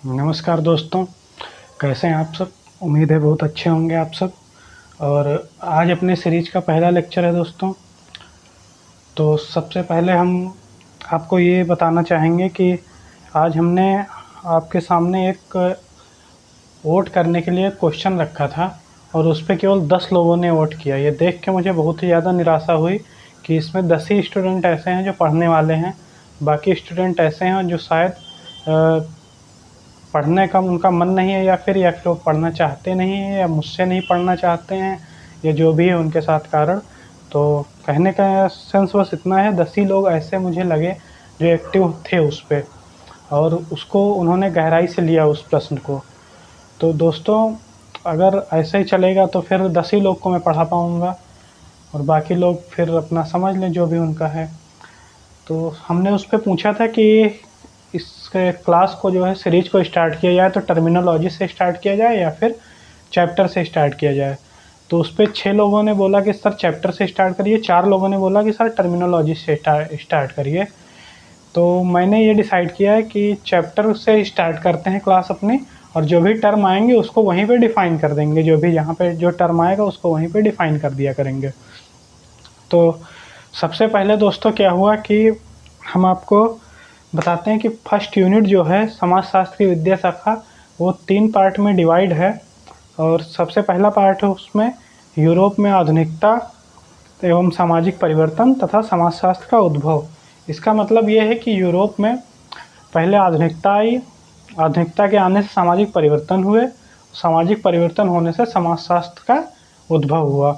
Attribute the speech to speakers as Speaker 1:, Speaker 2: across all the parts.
Speaker 1: नमस्कार दोस्तों, कैसे हैं आप सब। उम्मीद है बहुत अच्छे होंगे आप सब। और आज अपने सीरीज का पहला लेक्चर है दोस्तों। तो सबसे पहले हम आपको ये बताना चाहेंगे कि आज हमने आपके सामने एक वोट करने के लिए क्वेश्चन रखा था और उस पर केवल 10 लोगों ने वोट किया। ये देख के मुझे बहुत ही ज़्यादा निराशा हुई कि इसमें 10 ही स्टूडेंट ऐसे हैं जो पढ़ने वाले हैं। बाकी स्टूडेंट ऐसे हैं जो शायद पढ़ने का उनका मन नहीं है, या फिर वो पढ़ना चाहते नहीं हैं, या मुझसे नहीं पढ़ना चाहते हैं, या जो भी है उनके साथ कारण। तो कहने का सेंस बस इतना है, 10 ही लोग ऐसे मुझे लगे जो एक्टिव थे उस पर, और उसको उन्होंने गहराई से लिया उस प्रश्न को। तो दोस्तों, अगर ऐसे ही चलेगा तो फिर 10 ही लोग को मैं पढ़ा पाऊँगा और बाकी लोग फिर अपना समझ लें जो भी उनका है। तो हमने उस पर पूछा था कि इस क्लास को जो है सीरीज को स्टार्ट किया जाए तो टर्मिनोलॉजी से स्टार्ट किया जाए या फिर चैप्टर से स्टार्ट किया जाए। तो उस पर 6 लोगों ने बोला कि सर चैप्टर से स्टार्ट करिए, 4 लोगों ने बोला कि सर टर्मिनोलॉजी से स्टार्ट करिए। तो मैंने ये डिसाइड किया है कि चैप्टर से स्टार्ट करते हैं क्लास अपनी, और जो भी टर्म आएंगे उसको वहीं पे डिफ़ाइन कर देंगे। जो भी यहाँ पे जो टर्म आएगा उसको वहीं पे डिफ़ाइन कर दिया करेंगे। तो सबसे पहले दोस्तों क्या हुआ कि हम आपको बताते हैं कि फर्स्ट यूनिट जो है समाजशास्त्र की विद्या शाखा, वो 3 पार्ट में डिवाइड है। और सबसे पहला पार्ट है उसमें यूरोप में आधुनिकता एवं सामाजिक परिवर्तन तथा समाजशास्त्र का उद्भव। इसका मतलब ये है कि यूरोप में पहले आधुनिकता आई, आधुनिकता के आने से सामाजिक परिवर्तन हुए, सामाजिक परिवर्तन होने से समाजशास्त्र का उद्भव हुआ।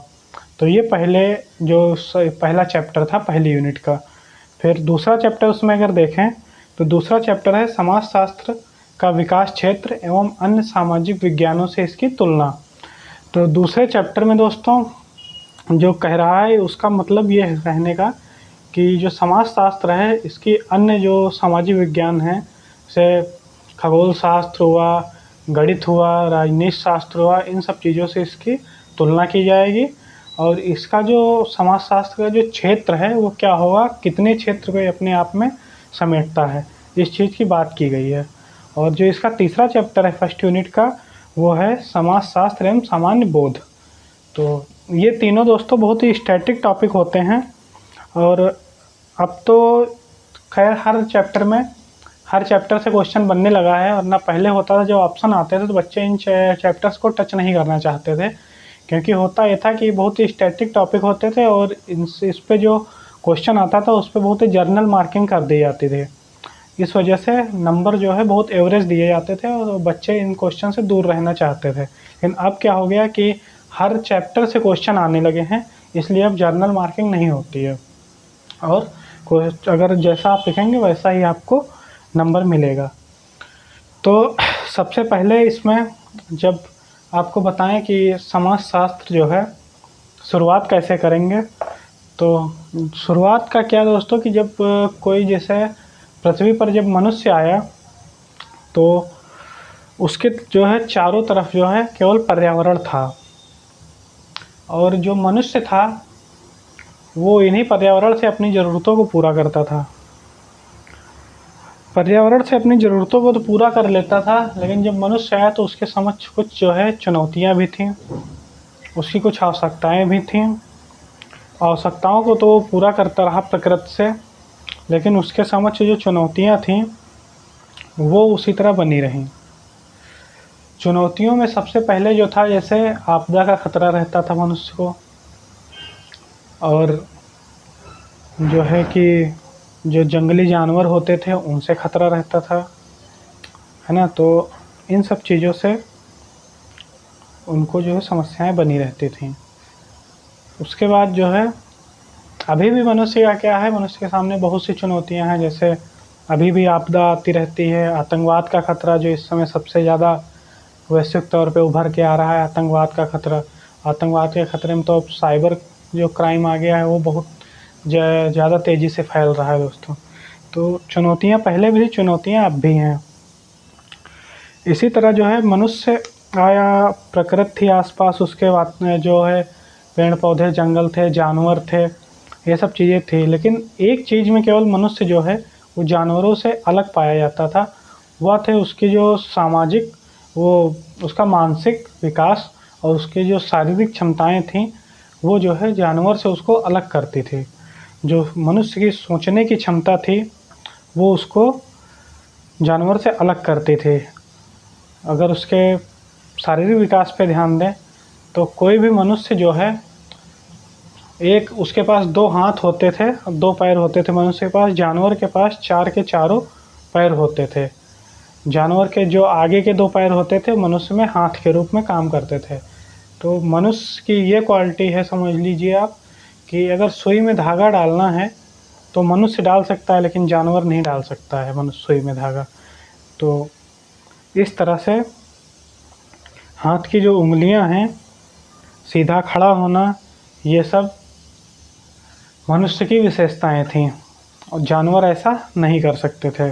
Speaker 1: तो ये पहला चैप्टर था पहली यूनिट का। फिर दूसरा चैप्टर उसमें अगर देखें तो दूसरा चैप्टर है समाजशास्त्र का विकास क्षेत्र एवं अन्य सामाजिक विज्ञानों से इसकी तुलना। तो दूसरे चैप्टर में दोस्तों जो कह रहा है उसका मतलब ये है कहने का कि जो समाजशास्त्र है इसकी अन्य जो सामाजिक विज्ञान हैं, जैसे खगोल शास्त्र हुआ, गणित हुआ, राजनीति शास्त्र हुआ, इन सब चीज़ों से इसकी तुलना की जाएगी। और इसका जो समाजशास्त्र का जो क्षेत्र है वो क्या होगा, कितने क्षेत्र को अपने आप में समेटता है, इस चीज़ की बात की गई है। और जो इसका तीसरा चैप्टर है फर्स्ट यूनिट का, वो है समाजशास्त्र एवं सामान्य बोध। तो ये तीनों दोस्तों बहुत ही स्टैटिक टॉपिक होते हैं। और अब तो खैर हर चैप्टर से क्वेश्चन बनने लगा है, और ना पहले होता था जब ऑप्शन आते थे तो बच्चे इन चैप्टर्स को टच नहीं करना चाहते थे, क्योंकि होता ये था कि बहुत ही स्टैटिक टॉपिक होते थे और इस पे जो क्वेश्चन आता था उस पर बहुत ही जर्नल मार्किंग कर दी जाती थी। इस वजह से नंबर जो है बहुत एवरेज दिए जाते थे और बच्चे इन क्वेश्चन से दूर रहना चाहते थे। लेकिन अब क्या हो गया कि हर चैप्टर से क्वेश्चन आने लगे हैं, इसलिए अब जर्नल मार्किंग नहीं होती है, और अगर जैसा आप लिखेंगे वैसा ही आपको नंबर मिलेगा। तो सबसे पहले इसमें जब आपको बताएं कि समाजशास्त्र जो है शुरुआत कैसे करेंगे, तो शुरुआत का क्या दोस्तों कि जब कोई जैसे पृथ्वी पर जब मनुष्य आया तो उसके जो है चारों तरफ जो है केवल पर्यावरण था, और जो मनुष्य था वो इन्हीं पर्यावरण से अपनी ज़रूरतों को पूरा करता था। पर्यावरण से अपनी ज़रूरतों को तो पूरा कर लेता था, लेकिन जब मनुष्य आया तो उसके समक्ष कुछ जो है चुनौतियाँ भी थीं, उसकी कुछ आवश्यकताएं भी थीं। आवश्यकताओं को तो वो पूरा करता रहा प्रकृति से, लेकिन उसके समक्ष जो चुनौतियाँ थीं वो उसी तरह बनी रहीं। चुनौतियों में सबसे पहले जो था, जैसे आपदा का खतरा रहता था मनुष्य को, और जो है कि जो जंगली जानवर होते थे उनसे खतरा रहता था, है ना। तो इन सब चीज़ों से उनको जो है समस्याएं बनी रहती थीं। उसके बाद जो है अभी भी मनुष्य का क्या है, मनुष्य के सामने बहुत सी चुनौतियां हैं। जैसे अभी भी आपदा आती रहती है, आतंकवाद का खतरा जो इस समय सबसे ज़्यादा वैश्विक तौर पे उभर के आ रहा है, आतंकवाद का खतरा। आतंकवाद के खतरे में तो अब साइबर जो क्राइम आ गया है वो बहुत ज़्यादा तेज़ी से फैल रहा है दोस्तों। तो चुनौतियाँ पहले भी थी, चुनौतियाँ अब भी हैं। इसी तरह जो है मनुष्य आया, प्रकृति थी आसपास, उसके बाद जो है पेड़ पौधे, जंगल थे, जानवर थे, ये सब चीज़ें थी। लेकिन एक चीज़ में केवल मनुष्य जो है वो जानवरों से अलग पाया जाता था, वह थे उसकी जो सामाजिक, वो उसका मानसिक विकास और उसकी जो शारीरिक क्षमताएं थीं, वो जो है जानवर से उसको अलग करती थी। जो मनुष्य की सोचने की क्षमता थी, वो उसको जानवर से अलग करती थी। अगर उसके शारीरिक विकास पे ध्यान दें तो कोई भी मनुष्य जो है, एक उसके पास 2 हाथ होते थे, 2 पैर होते थे मनुष्य के पास, जानवर के पास 4 के चारों पैर होते थे। जानवर के जो आगे के 2 पैर होते थे, मनुष्य में हाथ के रूप में काम करते थे। तो मनुष्य की ये क्वालिटी है, समझ लीजिए आप, कि अगर सुई में धागा डालना है तो मनुष्य डाल सकता है, लेकिन जानवर नहीं डाल सकता है मनुष्य सुई में धागा। तो इस तरह से हाथ की जो उंगलियां हैं, सीधा खड़ा होना, ये सब मनुष्य की विशेषताएं थीं और जानवर ऐसा नहीं कर सकते थे।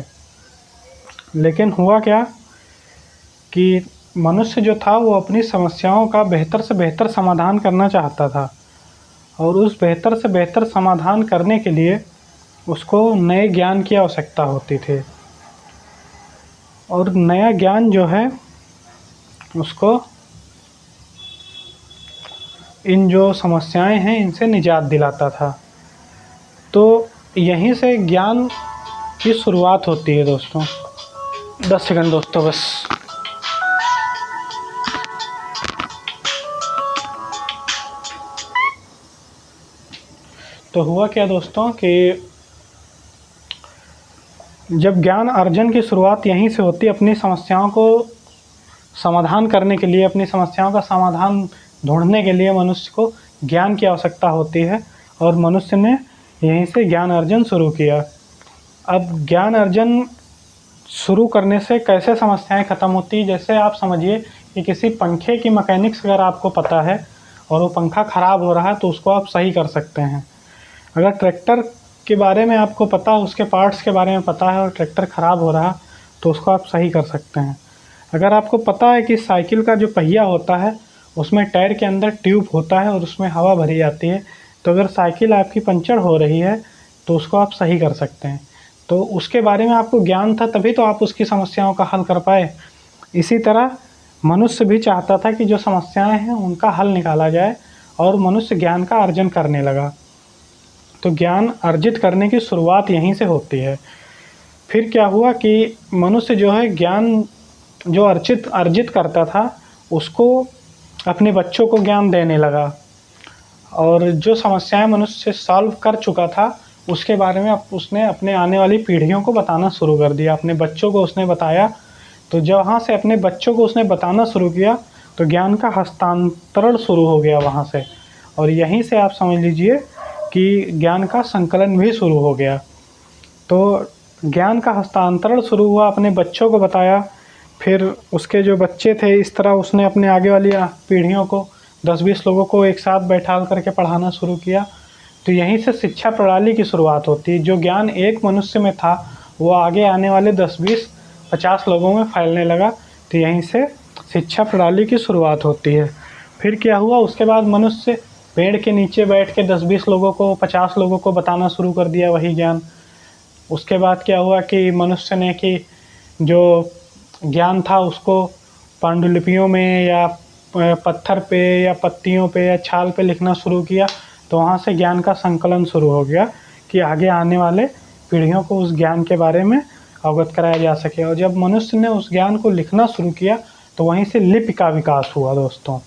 Speaker 1: लेकिन हुआ क्या कि मनुष्य जो था वो अपनी समस्याओं का बेहतर से बेहतर समाधान करना चाहता था, और उस बेहतर से बेहतर समाधान करने के लिए उसको नए ज्ञान की आवश्यकता होती थी। और नया ज्ञान जो है उसको इन जो समस्याएं हैं इनसे निजात दिलाता था। तो यहीं से ज्ञान की शुरुआत होती है दोस्तों। 10 सेकंड दोस्तों बस। तो हुआ क्या दोस्तों कि जब ज्ञान अर्जन की शुरुआत यहीं से होती है, अपनी समस्याओं को समाधान करने के लिए, अपनी समस्याओं का समाधान ढूंढने के लिए मनुष्य को ज्ञान की आवश्यकता होती है, और मनुष्य ने यहीं से ज्ञान अर्जन शुरू किया। अब ज्ञान अर्जन शुरू करने से कैसे समस्याएं ख़त्म होती है, जैसे आप समझिए कि किसी पंखे की मैकेनिक्स अगर आपको पता है और वो पंखा ख़राब हो रहा है तो उसको आप सही कर सकते हैं। अगर ट्रैक्टर के बारे में आपको पता है, उसके पार्ट्स के बारे में पता है और ट्रैक्टर ख़राब हो रहा तो उसको आप सही कर सकते हैं। अगर आपको पता है कि साइकिल का जो पहिया होता है उसमें टायर के अंदर ट्यूब होता है और उसमें हवा भरी जाती है, तो अगर साइकिल आपकी पंचर हो रही है तो उसको आप सही कर सकते हैं। तो उसके बारे में आपको ज्ञान था, तभी तो आप उसकी समस्याओं का हल कर पाए। इसी तरह मनुष्य भी चाहता था कि जो समस्याएं हैं उनका हल निकाला जाए, और मनुष्य ज्ञान का अर्जन करने लगा। तो ज्ञान अर्जित करने की शुरुआत यहीं से होती है। फिर क्या हुआ कि मनुष्य जो है ज्ञान जो अर्जित करता था उसको अपने बच्चों को ज्ञान देने लगा, और जो समस्याएं मनुष्य सॉल्व कर चुका था उसके बारे में उसने अपने आने वाली पीढ़ियों को बताना शुरू कर दिया। अपने बच्चों को उसने बताया। तो जहाँ से अपने बच्चों को उसने बताना शुरू किया तो ज्ञान का हस्तांतरण शुरू हो गया वहाँ से, और यहीं से आप समझ लीजिए कि ज्ञान का संकलन भी शुरू हो गया। तो ज्ञान का हस्तांतरण शुरू हुआ, अपने बच्चों को बताया, फिर उसके जो बच्चे थे, इस तरह उसने अपने आगे वाली पीढ़ियों को 10-20 लोगों को एक साथ बैठा करके पढ़ाना शुरू किया। तो यहीं से शिक्षा प्रणाली की शुरुआत होती है। जो ज्ञान एक मनुष्य में था वो आगे आने वाले 10-20-50 लोगों में फैलने लगा। तो यहीं से शिक्षा प्रणाली की शुरुआत होती है। फिर क्या हुआ, उसके बाद मनुष्य पेड़ के नीचे बैठ के 10-20 लोगों को, 50 लोगों को बताना शुरू कर दिया वही ज्ञान। उसके बाद क्या हुआ कि मनुष्य ने कि जो ज्ञान था उसको पांडुलिपियों में या पत्थर पे या पत्तियों पे या छाल पे लिखना शुरू किया। तो वहाँ से ज्ञान का संकलन शुरू हो गया कि आगे आने वाले पीढ़ियों को उस ज्ञान के बारे में अवगत कराया जा सके। और जब मनुष्य ने उस ज्ञान को लिखना शुरू किया तो वहीं से लिपि का विकास हुआ दोस्तों।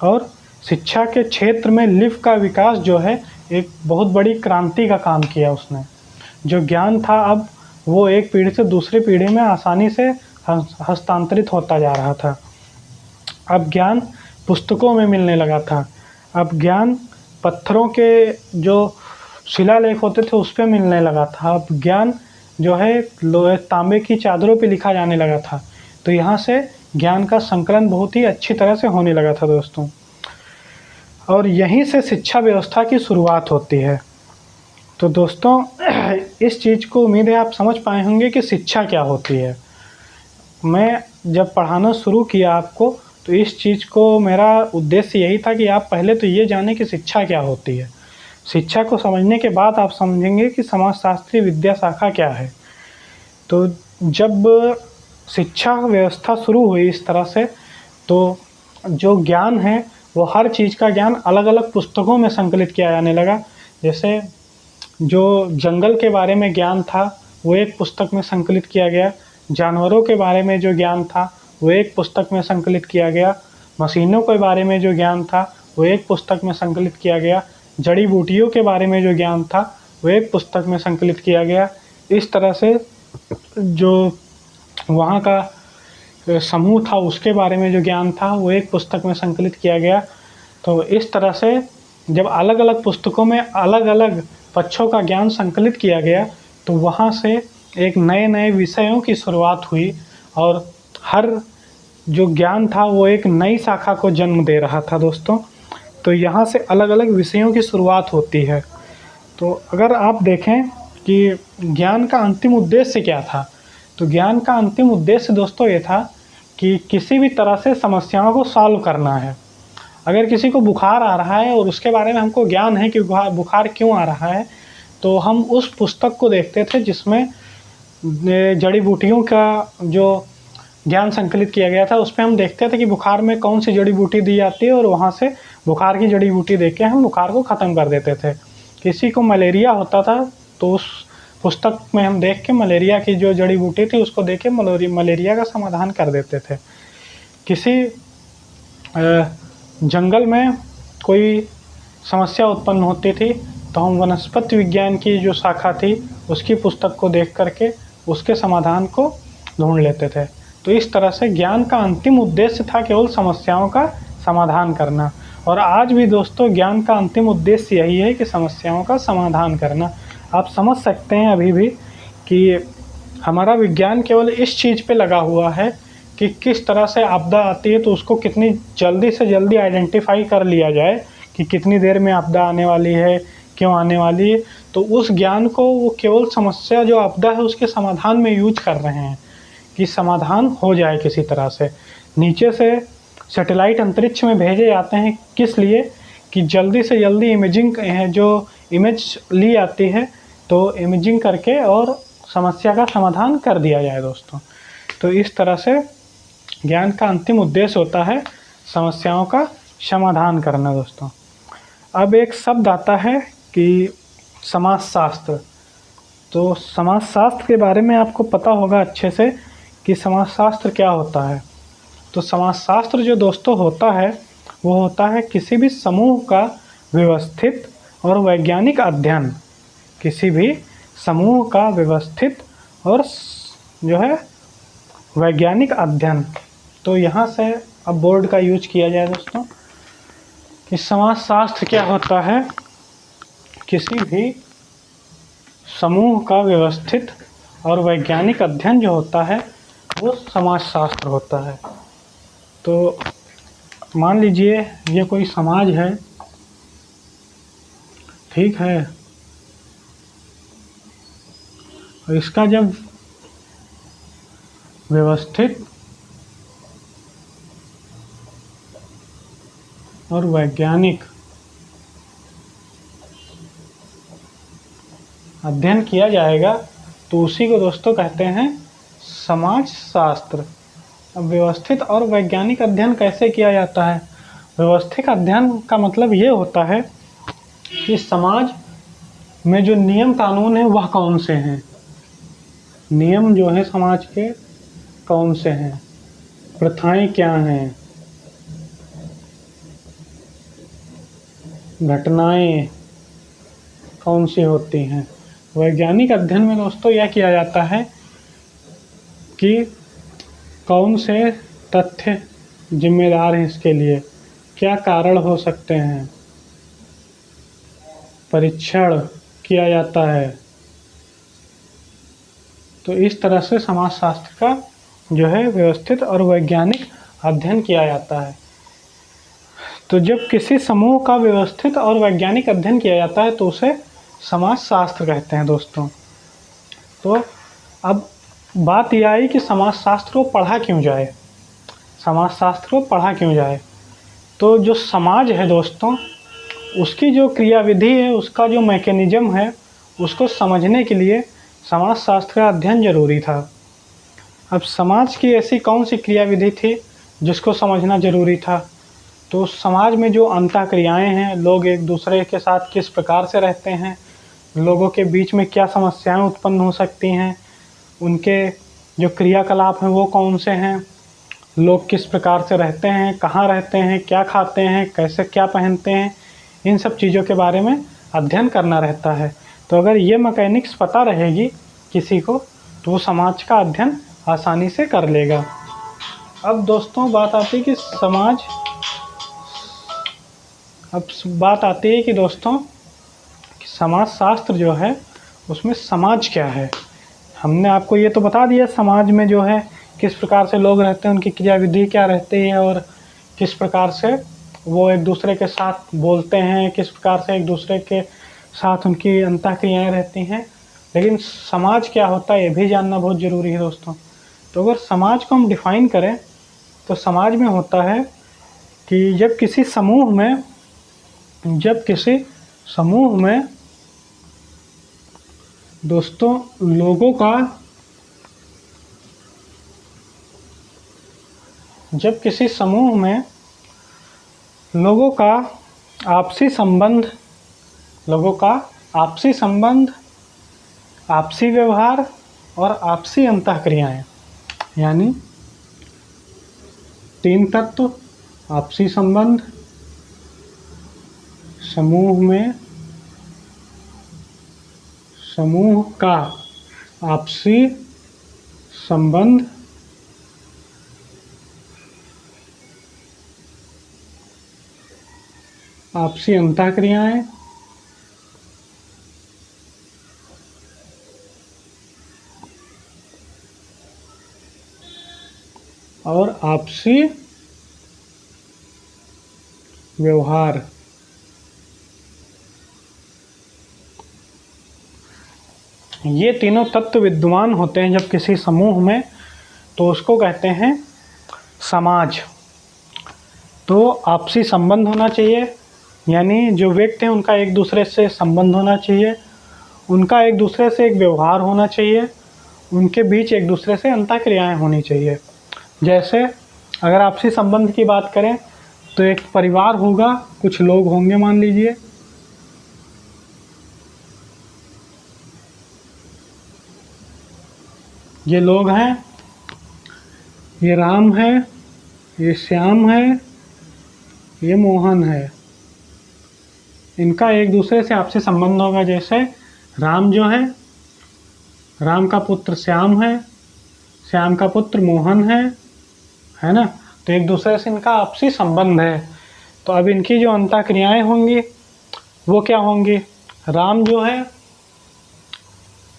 Speaker 1: और शिक्षा के क्षेत्र में लिपि का विकास जो है एक बहुत बड़ी क्रांति का काम किया उसने। जो ज्ञान था अब वो एक पीढ़ी से दूसरी पीढ़ी में आसानी से हस्तांतरित होता जा रहा था। अब ज्ञान पुस्तकों में मिलने लगा था। अब ज्ञान पत्थरों के जो शिलालेख होते थे उस पे मिलने लगा था। अब ज्ञान जो है लोहे तांबे की चादरों पे लिखा जाने लगा था। तो यहाँ से ज्ञान का संकलन बहुत ही अच्छी तरह से होने लगा था दोस्तों। और यहीं से शिक्षा व्यवस्था की शुरुआत होती है। तो दोस्तों इस चीज़ को उम्मीद है आप समझ पाए होंगे कि शिक्षा क्या होती है। मैं जब पढ़ाना शुरू किया आपको तो इस चीज़ को, मेरा उद्देश्य यही था कि आप पहले तो ये जानें कि शिक्षा क्या होती है। शिक्षा को समझने के बाद आप समझेंगे कि समाजशास्त्री विद्या शाखा क्या है। तो जब शिक्षा व्यवस्था शुरू हुई इस तरह से, तो जो ज्ञान है वो हर चीज़ का ज्ञान अलग अलग पुस्तकों में संकलित किया जाने लगा। जैसे जो जंगल के बारे में ज्ञान था वो एक पुस्तक में संकलित किया गया, जानवरों के बारे में जो ज्ञान था वो एक पुस्तक में संकलित किया गया, मशीनों के बारे में जो ज्ञान था वो एक पुस्तक में संकलित किया गया, जड़ी बूटियों के बारे में जो ज्ञान था वो एक पुस्तक में संकलित किया गया। इस तरह से जो वहाँ का समूह था उसके बारे में जो ज्ञान था वो एक पुस्तक में संकलित किया गया। तो इस तरह से जब अलग अलग पुस्तकों में अलग अलग पक्षों का ज्ञान संकलित किया गया तो वहाँ से एक नए नए विषयों की शुरुआत हुई और हर जो ज्ञान था वो एक नई शाखा को जन्म दे रहा था दोस्तों। तो यहाँ से अलग अलग विषयों की शुरुआत होती है। तो अगर आप देखें कि ज्ञान का अंतिम उद्देश्य क्या था, तो ज्ञान का अंतिम उद्देश्य दोस्तों ये था कि किसी भी तरह से समस्याओं को सॉल्व करना है। अगर किसी को बुखार आ रहा है और उसके बारे में हमको ज्ञान है कि बुखार क्यों आ रहा है, तो हम उस पुस्तक को देखते थे जिसमें जड़ी बूटियों का जो ज्ञान संकलित किया गया था उस पर हम देखते थे कि बुखार में कौन सी जड़ी बूटी दी जाती है और वहाँ से बुखार की जड़ी बूटी देख के हम बुखार को ख़त्म कर देते थे। किसी को मलेरिया होता था तो उस पुस्तक में हम देख के मलेरिया की जो जड़ी बूटी थी उसको देख के मलेरिया का समाधान कर देते थे। किसी जंगल में कोई समस्या उत्पन्न होती थी तो हम वनस्पति विज्ञान की जो शाखा थी उसकी पुस्तक को देख करके उसके समाधान को ढूंढ लेते थे। तो इस तरह से ज्ञान का अंतिम उद्देश्य था केवल समस्याओं का समाधान करना। और आज भी दोस्तों ज्ञान का अंतिम उद्देश्य यही है कि समस्याओं का समाधान करना। आप समझ सकते हैं अभी भी कि हमारा विज्ञान केवल इस चीज़ पे लगा हुआ है कि किस तरह से आपदा आती है तो उसको कितनी जल्दी से जल्दी आइडेंटिफाई कर लिया जाए कि कितनी देर में आपदा आने वाली है, क्यों आने वाली है। तो उस ज्ञान को वो केवल समस्या जो आपदा है उसके समाधान में यूज कर रहे हैं कि समाधान हो जाए किसी तरह से। नीचे से सैटेलाइट अंतरिक्ष में भेजे जाते हैं किस लिए, कि जल्दी से जल्दी इमेजिंग जो इमेज ली आती है तो इमेजिंग करके और समस्या का समाधान कर दिया जाए दोस्तों। तो इस तरह से ज्ञान का अंतिम उद्देश्य होता है समस्याओं का समाधान करना दोस्तों। अब एक शब्द आता है कि समाजशास्त्र। तो समाजशास्त्र के बारे में आपको पता होगा अच्छे से कि समाजशास्त्र क्या होता है। तो समाजशास्त्र जो दोस्तों होता है वो होता है किसी भी समूह का व्यवस्थित और वैज्ञानिक अध्ययन। किसी भी समूह का व्यवस्थित और जो है वैज्ञानिक अध्ययन। तो यहाँ से अब बोर्ड का यूज किया जाए दोस्तों कि समाजशास्त्र क्या होता है, किसी भी समूह का व्यवस्थित और वैज्ञानिक अध्ययन जो होता है वो समाजशास्त्र होता है। तो मान लीजिए ये कोई समाज है, ठीक है, और इसका जब व्यवस्थित और वैज्ञानिक अध्ययन किया जाएगा तो उसी को दोस्तों कहते हैं समाजशास्त्र। अब व्यवस्थित और वैज्ञानिक अध्ययन कैसे किया जाता है? व्यवस्थित अध्ययन का मतलब ये होता है कि समाज में जो नियम कानून है वह कौन से हैं, नियम जो है समाज के कौन से हैं, प्रथाएं क्या हैं, घटनाएं कौन सी होती हैं। वैज्ञानिक अध्ययन में दोस्तों यह किया जाता है कि कौन से तथ्य जिम्मेदार हैं इसके लिए, क्या कारण हो सकते हैं, परीक्षण किया जाता है। तो इस तरह से समाजशास्त्र का जो है व्यवस्थित और वैज्ञानिक अध्ययन किया जाता है। तो जब किसी समूह का व्यवस्थित और वैज्ञानिक अध्ययन किया जाता है तो उसे समाजशास्त्र कहते हैं दोस्तों। तो अब बात यह आई कि समाजशास्त्र को पढ़ा क्यों जाए, समाजशास्त्र को पढ़ा क्यों जाए। तो जो समाज है दोस्तों उसकी जो क्रियाविधि है, उसका जो मैकेनिज्म है, उसको समझने के लिए समाजशास्त्र का अध्ययन जरूरी था। अब समाज की ऐसी कौन सी क्रियाविधि थी जिसको समझना ज़रूरी था? तो समाज में जो अंतःक्रियाएँ हैं, लोग एक दूसरे के साथ किस प्रकार से रहते हैं, लोगों के बीच में क्या समस्याएं उत्पन्न हो सकती हैं, उनके जो क्रियाकलाप हैं वो कौन से हैं, लोग किस प्रकार से रहते हैं, कहाँ रहते हैं, क्या खाते हैं, कैसे क्या पहनते हैं, इन सब चीज़ों के बारे में अध्ययन करना रहता है। तो अगर ये मैकेनिक्स पता रहेगी किसी को तो वो समाज का अध्ययन आसानी से कर लेगा। अब दोस्तों बात आती है कि दोस्तों समाजशास्त्र जो है उसमें समाज क्या है। हमने आपको ये तो बता दिया समाज में जो है किस प्रकार से लोग रहते हैं, उनकी क्रियाविधि क्या रहती है और किस प्रकार से वो एक दूसरे के साथ बोलते हैं, किस प्रकार से एक दूसरे के साथ उनकी अंतःक्रियाएँ रहती हैं। लेकिन समाज क्या होता है ये भी जानना बहुत ज़रूरी है दोस्तों। तो अगर समाज को हम डिफ़ाइन करें तो समाज में होता है कि जब किसी समूह में दोस्तों लोगों का आपसी संबंध, आपसी व्यवहार और आपसी अंतःक्रियाएँ, यानी 3 तत्व: आपसी संबंध, समूह का आपसी संबंध, आपसी अंतःक्रियाएँ और आपसी व्यवहार। ये तीनों तत्व विद्यमान होते हैं जब किसी समूह में, तो उसको कहते हैं समाज। तो आपसी संबंध होना चाहिए, यानी जो व्यक्ति हैं उनका एक दूसरे से संबंध होना चाहिए, उनका एक दूसरे से एक व्यवहार होना चाहिए, उनके बीच एक दूसरे से अंतःक्रियाएँ होनी चाहिए। जैसे अगर आपसी संबंध की बात करें तो एक परिवार होगा, कुछ लोग होंगे, मान लीजिए ये लोग हैं, ये राम है, ये श्याम है, ये मोहन है। इनका एक दूसरे से आपसी संबंध होगा। जैसे राम जो है, राम का पुत्र श्याम है, श्याम का पुत्र मोहन है ना। तो एक दूसरे से इनका आपसी संबंध है। तो अब इनकी जो अंतःक्रियाएँ होंगी वो क्या होंगी? राम जो है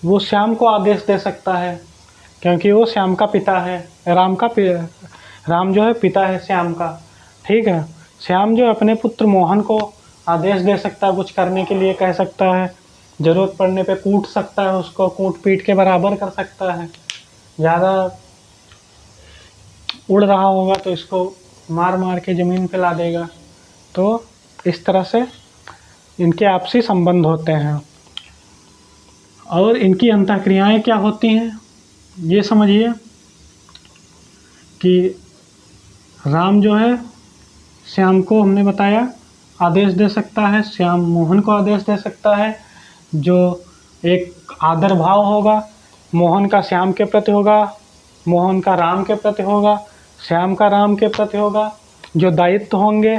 Speaker 1: वो श्याम को आदेश दे सकता है क्योंकि वो श्याम का पिता है। राम जो है पिता है श्याम का, ठीक है। श्याम जो अपने पुत्र मोहन को आदेश दे सकता है, कुछ करने के लिए कह सकता है, ज़रूरत पड़ने पे कूट सकता है, उसको कूट पीट के बराबर कर सकता है। ज़्यादा उड़ रहा होगा तो इसको मार मार के ज़मीन पे ला देगा। तो इस तरह से इनके आपसी संबंध होते हैं। और इनकी अंतःक्रियाएँ क्या होती हैं ये समझिए कि राम जो है श्याम को, हमने बताया, आदेश दे सकता है, श्याम मोहन को आदेश दे सकता है। जो एक आदर भाव होगा मोहन का श्याम के प्रति होगा, मोहन का राम के प्रति होगा, श्याम का राम के प्रति होगा। जो दायित्व होंगे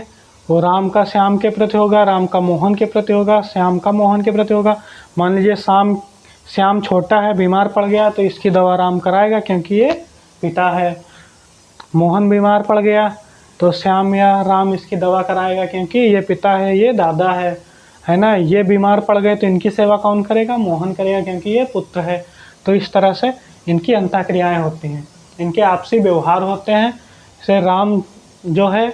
Speaker 1: वो राम का श्याम के प्रति होगा, राम का मोहन के प्रति होगा, श्याम का मोहन के प्रति होगा। मान लीजिए श्याम छोटा है, बीमार पड़ गया तो इसकी दवा राम कराएगा क्योंकि ये पिता है। मोहन बीमार पड़ गया तो श्याम या राम इसकी दवा कराएगा क्योंकि ये पिता है, ये दादा है ना। ये बीमार पड़ गए तो इनकी सेवा कौन करेगा? मोहन करेगा क्योंकि ये पुत्र है। तो इस तरह से इनकी अंतःक्रियाएँ होती हैं, इनके आपसी व्यवहार होते हैं। जैसे राम जो है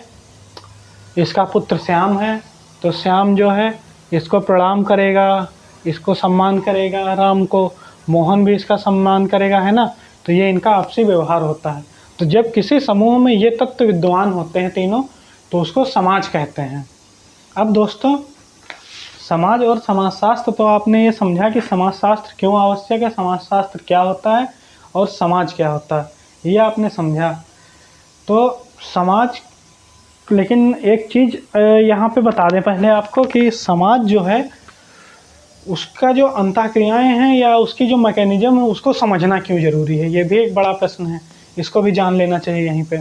Speaker 1: इसका पुत्र श्याम है तो श्याम जो है इसको प्रणाम करेगा, इसको सम्मान करेगा, राम को। मोहन भी इसका सम्मान करेगा, है ना। तो ये इनका आपसी व्यवहार होता है। तो जब किसी समूह में ये तत्व विद्यमान होते हैं तीनों, तो उसको समाज कहते हैं। अब दोस्तों समाज और समाजशास्त्र, तो आपने ये समझा कि समाजशास्त्र क्यों आवश्यक है, समाजशास्त्र क्या होता है और समाज क्या होता है। ये आपने समझा। तो समाज, लेकिन एक चीज़ यहाँ पे बता दें पहले आपको कि समाज जो है उसका जो अंतःक्रियाएँ हैं या उसकी जो मैकेनिज़्म है उसको समझना क्यों ज़रूरी है, ये भी एक बड़ा प्रश्न है। इसको भी जान लेना चाहिए यहीं पे।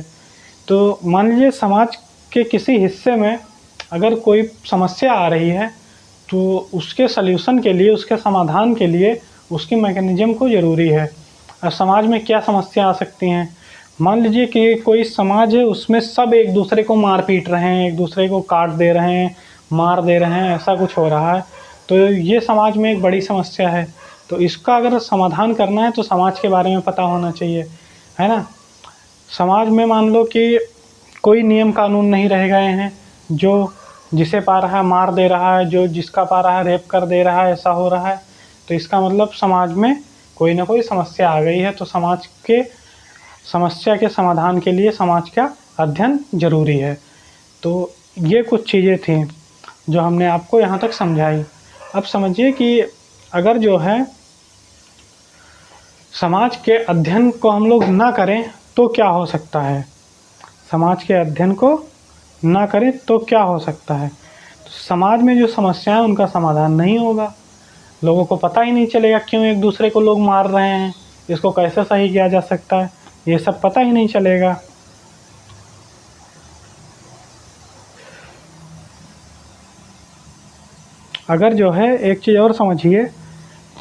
Speaker 1: तो मान लीजिए समाज के किसी हिस्से में अगर कोई समस्या आ रही है तो उसके सॉल्यूशन के लिए, उसके समाधान के लिए उसकी मैकेनिज़्म को ज़रूरी है। अब समाज में क्या समस्या आ सकती हैं? मान लीजिए कि कोई समाज है उसमें सब एक दूसरे को मार पीट रहे हैं, एक दूसरे को काट दे रहे हैं, मार दे रहे हैं, ऐसा कुछ हो रहा है। तो ये समाज में एक बड़ी समस्या है। तो इसका अगर समाधान करना है तो समाज के बारे में पता होना चाहिए, है ना? समाज में मान लो कि कोई नियम कानून नहीं रह गए हैं, जो जिसे पा रहा है मार दे रहा है, जो जिसका पा रहा है रेप कर दे रहा है, ऐसा हो रहा है। तो इसका मतलब समाज में कोई ना कोई समस्या आ गई है। तो समाज के समस्या के समाधान के लिए समाज का अध्ययन ज़रूरी है। तो ये कुछ चीज़ें थी जो हमने आपको यहाँ तक समझाई। अब समझिए कि अगर जो है समाज के अध्ययन को हम लोग ना करें तो क्या हो सकता है? समाज के अध्ययन को ना करें तो क्या हो सकता है? तो समाज में जो समस्याएं उनका समाधान नहीं होगा। लोगों को पता ही नहीं चलेगा क्यों एक दूसरे को लोग मार रहे हैं, इसको कैसे सही किया जा सकता है, ये सब पता ही नहीं चलेगा। अगर जो है एक चीज़ और समझिए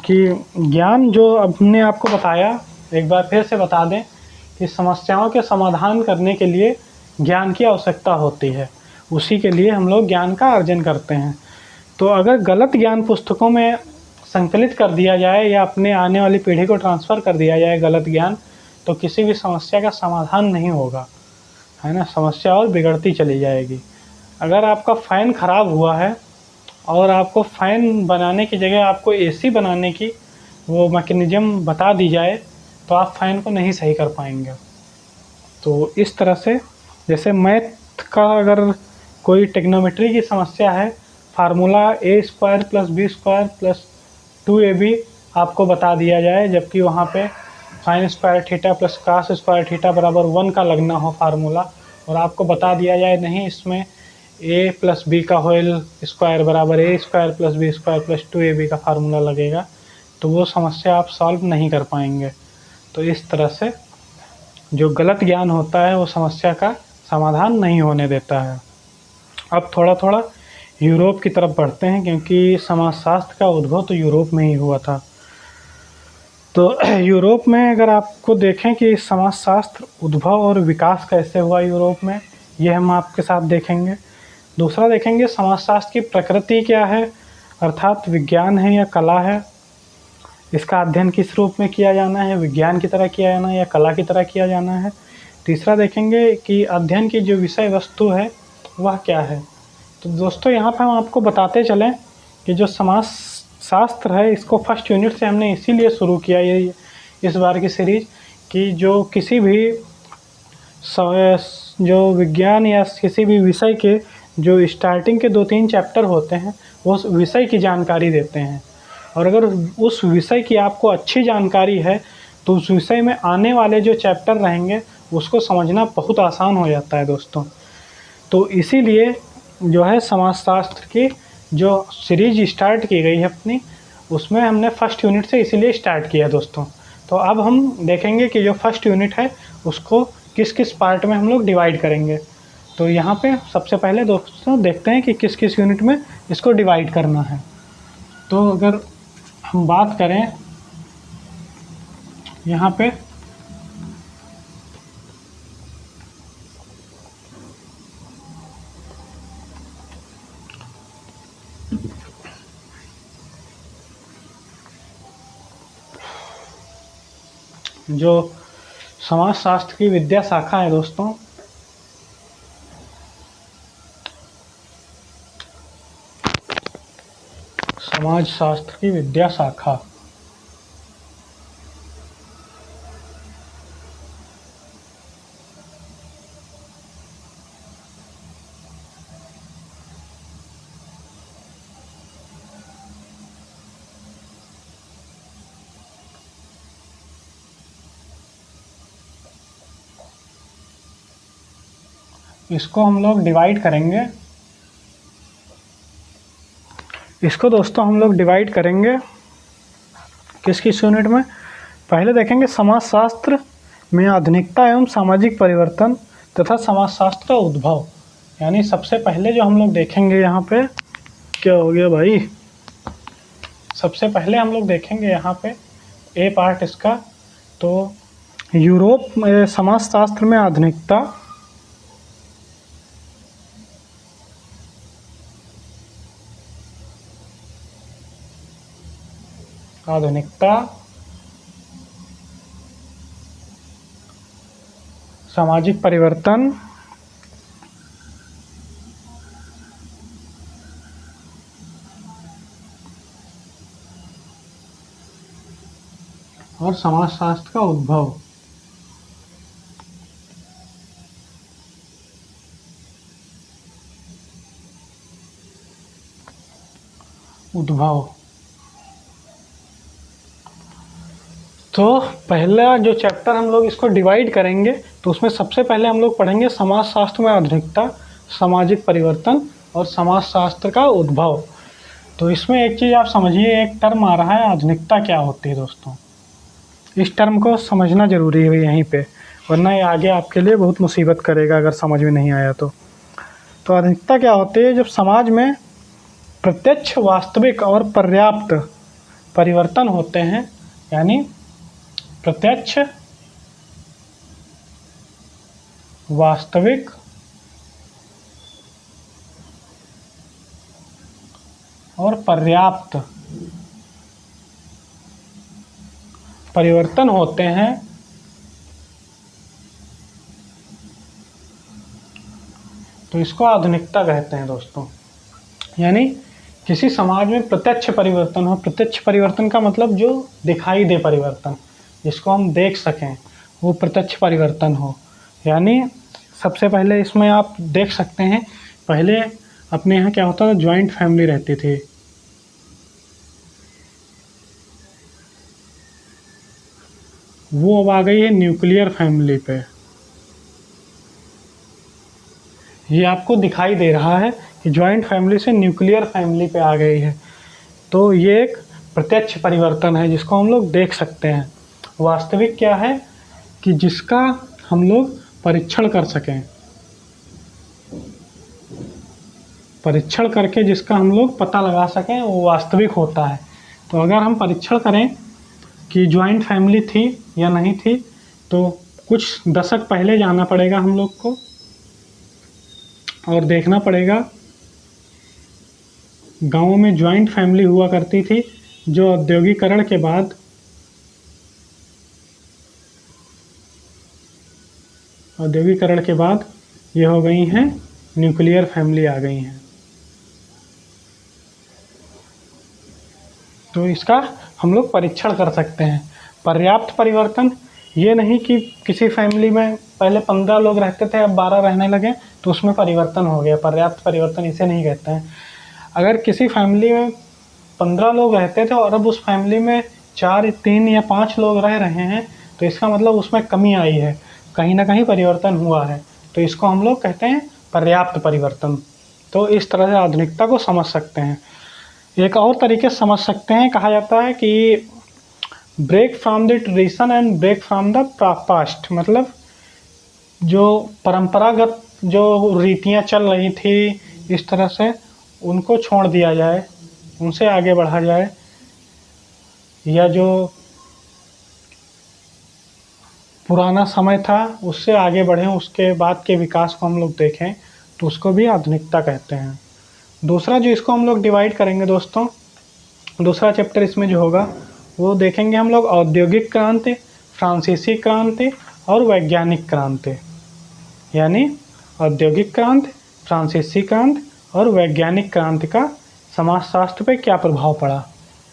Speaker 1: कि ज्ञान जो हमने आपको बताया, एक बार फिर से बता दें कि समस्याओं के समाधान करने के लिए ज्ञान की आवश्यकता होती है। उसी के लिए हम लोग ज्ञान का अर्जन करते हैं। तो अगर गलत ज्ञान पुस्तकों में संकलित कर दिया जाए या अपने आने वाली पीढ़ी को ट्रांसफ़र कर दिया जाए गलत ज्ञान, तो किसी भी समस्या का समाधान नहीं होगा, है ना? समस्या और बिगड़ती चली जाएगी। अगर आपका फ़ैन ख़राब हुआ है और आपको फ़ैन बनाने की जगह आपको एसी बनाने की वो मैकेनिज़्म बता दी जाए, तो आप फ़ैन को नहीं सही कर पाएँगे। तो इस तरह से जैसे मैथ का अगर कोई ट्रिग्नोमेट्री की समस्या है, फार्मूला a² + b² + 2ab आपको बता दिया जाए, जबकि वहाँ पे sin² थीटा + cos² थीटा बराबर 1 का लगना हो फार्मूला, और आपको बता दिया जाए नहीं इसमें a + b का होल स्क्वायर बराबर a² + b² + 2ab का फार्मूला लगेगा, तो वो समस्या आप सॉल्व नहीं कर पाएंगे। तो इस तरह से जो गलत ज्ञान होता है वो समस्या का समाधान नहीं होने देता है। अब थोड़ा-थोड़ा यूरोप की तरफ बढ़ते हैं, क्योंकि समाजशास्त्र का उद्भव तो यूरोप में ही हुआ था। तो यूरोप में अगर आपको देखें कि समाजशास्त्र उद्भव और विकास कैसे हुआ यूरोप में, ये हम आपके साथ देखेंगे। दूसरा देखेंगे समाजशास्त्र की प्रकृति क्या है, अर्थात विज्ञान है या कला है, इसका अध्ययन किस रूप में किया जाना है, विज्ञान की तरह किया जाना है या कला की तरह किया जाना है। तीसरा देखेंगे कि अध्ययन की जो विषय वस्तु है वह क्या है। तो दोस्तों यहाँ पर हम आपको बताते चलें कि जो समाज शास्त्र है इसको फर्स्ट यूनिट से हमने इसीलिए शुरू किया ये इस बार की सीरीज़, कि जो किसी भी जो विज्ञान या किसी भी विषय के जो स्टार्टिंग के 2-3 चैप्टर होते हैं वो उस विषय की जानकारी देते हैं। और अगर उस विषय की आपको अच्छी जानकारी है तो उस विषय में आने वाले जो चैप्टर रहेंगे उसको समझना बहुत आसान हो जाता है दोस्तों। तो इसीलिए जो है समाजशास्त्र की जो सीरीज स्टार्ट की गई है अपनी, उसमें हमने फर्स्ट यूनिट से इसीलिए स्टार्ट किया दोस्तों। तो अब हम देखेंगे कि जो फर्स्ट यूनिट है उसको किस किस पार्ट में हम लोग डिवाइड करेंगे। तो यहाँ पे सबसे पहले दोस्तों देखते हैं कि किस किस यूनिट में इसको डिवाइड करना है। तो अगर हम बात करें यहाँ पे जो समाजशास्त्र की विद्या शाखा है दोस्तों, समाजशास्त्र की विद्या शाखा इसको हम लोग डिवाइड करेंगे। इसको दोस्तों हम लोग डिवाइड करेंगे किस किस यूनिट में। पहले देखेंगे समाजशास्त्र में आधुनिकता एवं सामाजिक परिवर्तन तथा समाजशास्त्र का उद्भव। यानी सबसे पहले जो हम लोग देखेंगे यहाँ पे, क्या हो गया भाई, सबसे पहले हम लोग देखेंगे यहाँ पे ए पार्ट इसका, तो यूरोप में समाजशास्त्र में आधुनिकता सामाजिक परिवर्तन और समाजशास्त्र का उद्भव। तो पहला जो चैप्टर हम लोग इसको डिवाइड करेंगे, तो उसमें सबसे पहले हम लोग पढ़ेंगे समाजशास्त्र में आधुनिकता, सामाजिक परिवर्तन और समाजशास्त्र का उद्भव। तो इसमें एक चीज़ आप समझिए, एक टर्म आ रहा है आधुनिकता, क्या होती है दोस्तों। इस टर्म को समझना ज़रूरी है यहीं पे, वरना ये आगे आपके लिए बहुत मुसीबत करेगा अगर समझ में नहीं आया तो। आधुनिकता क्या होती है, जब समाज में प्रत्यक्ष, वास्तविक और पर्याप्त परिवर्तन होते हैं, यानी प्रत्यक्ष, वास्तविक और पर्याप्त परिवर्तन होते हैं, तो इसको आधुनिकता कहते हैं दोस्तों। यानी किसी समाज में प्रत्यक्ष परिवर्तन हो। प्रत्यक्ष परिवर्तन का मतलब जो दिखाई दे परिवर्तन, जिसको हम देख सकें, वो प्रत्यक्ष परिवर्तन हो। यानी सबसे पहले इसमें आप देख सकते हैं, पहले अपने यहाँ क्या होता था, जॉइंट फैमिली रहती थी। वो अब आ गई है न्यूक्लियर फैमिली पे। ये आपको दिखाई दे रहा है कि जॉइंट फैमिली से न्यूक्लियर फैमिली पे आ गई है। तो ये एक प्रत्यक्ष परिवर्तन है जिसको हम लोग देख सकते हैं। वास्तविक क्या है कि जिसका हम लोग परीक्षण कर सकें, परीक्षण करके जिसका हम लोग पता लगा सकें, वो वास्तविक होता है। तो अगर हम परीक्षण करें कि जॉइंट फैमिली थी या नहीं थी, तो कुछ दशक पहले जाना पड़ेगा हम लोग को और देखना पड़ेगा गाँव में जॉइंट फैमिली हुआ करती थी, जो औद्योगिकरण के बाद ये हो गई हैं न्यूक्लियर फैमिली आ गई हैं। तो इसका हम लोग परीक्षण कर सकते हैं। पर्याप्त परिवर्तन ये नहीं कि किसी फैमिली में पहले 15 लोग रहते थे, अब 12 रहने लगे तो उसमें परिवर्तन हो गया। पर्याप्त परिवर्तन इसे नहीं कहते हैं। अगर किसी फैमिली में 15 लोग रहते थे और अब उस फैमिली में 4, 3 या 5 लोग रह रहे हैं, तो इसका मतलब उसमें कमी आई है, कहीं ना कहीं परिवर्तन हुआ है। तो इसको हम लोग कहते हैं पर्याप्त परिवर्तन। तो इस तरह से आधुनिकता को समझ सकते हैं। एक और तरीके से समझ सकते हैं, कहा जाता है कि break from the tradition and break from the past. मतलब जो परंपरागत जो रीतियाँ चल रही थी इस तरह से, उनको छोड़ दिया जाए, उनसे आगे बढ़ा जाए, या जो पुराना समय था उससे आगे बढ़ें, उसके बाद के विकास को हम लोग देखें, तो उसको भी आधुनिकता कहते हैं। दूसरा जो इसको हम लोग डिवाइड करेंगे दोस्तों, दूसरा चैप्टर इसमें जो होगा वो देखेंगे हम लोग औद्योगिक क्रांति, फ्रांसीसी क्रांति और वैज्ञानिक क्रांति। यानी औद्योगिक क्रांति, फ्रांसीसी क्रांति और वैज्ञानिक क्रांति का समाजशास्त्र पे क्या प्रभाव पड़ा।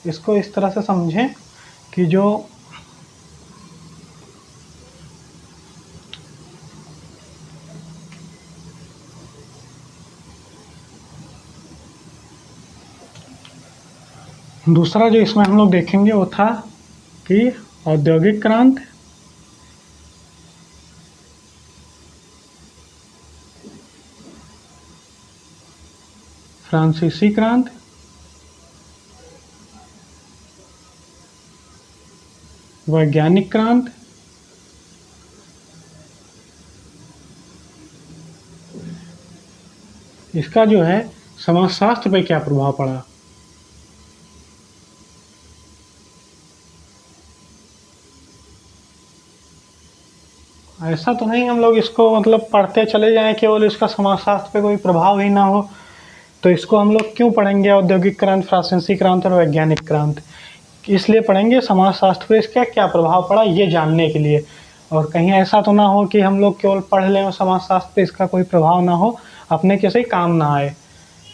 Speaker 1: इसको इस तरह से समझें कि जो दूसरा जो इसमें हम लोग देखेंगे वो था कि औद्योगिक क्रांति, फ्रांसीसी क्रांति, वैज्ञानिक क्रांति, इसका जो है समाजशास्त्र पे क्या प्रभाव पड़ा। ऐसा तो नहीं हम लोग इसको मतलब पढ़ते चले जाएं केवल इसका समाजशास्त्र पे कोई प्रभाव ही ना हो, तो इसको हम लोग क्यों पढ़ेंगे औद्योगिक क्रांति, फ्रांसीसी क्रांति और वैज्ञानिक क्रांति। इसलिए पढ़ेंगे समाजशास्त्र पे इसका क्या प्रभाव पड़ा ये जानने के लिए। और कहीं ऐसा तो ना हो कि हम लोग केवल पढ़ लें और समाजशास्त्र पे इसका कोई प्रभाव ना हो, अपने किसी काम ना आए।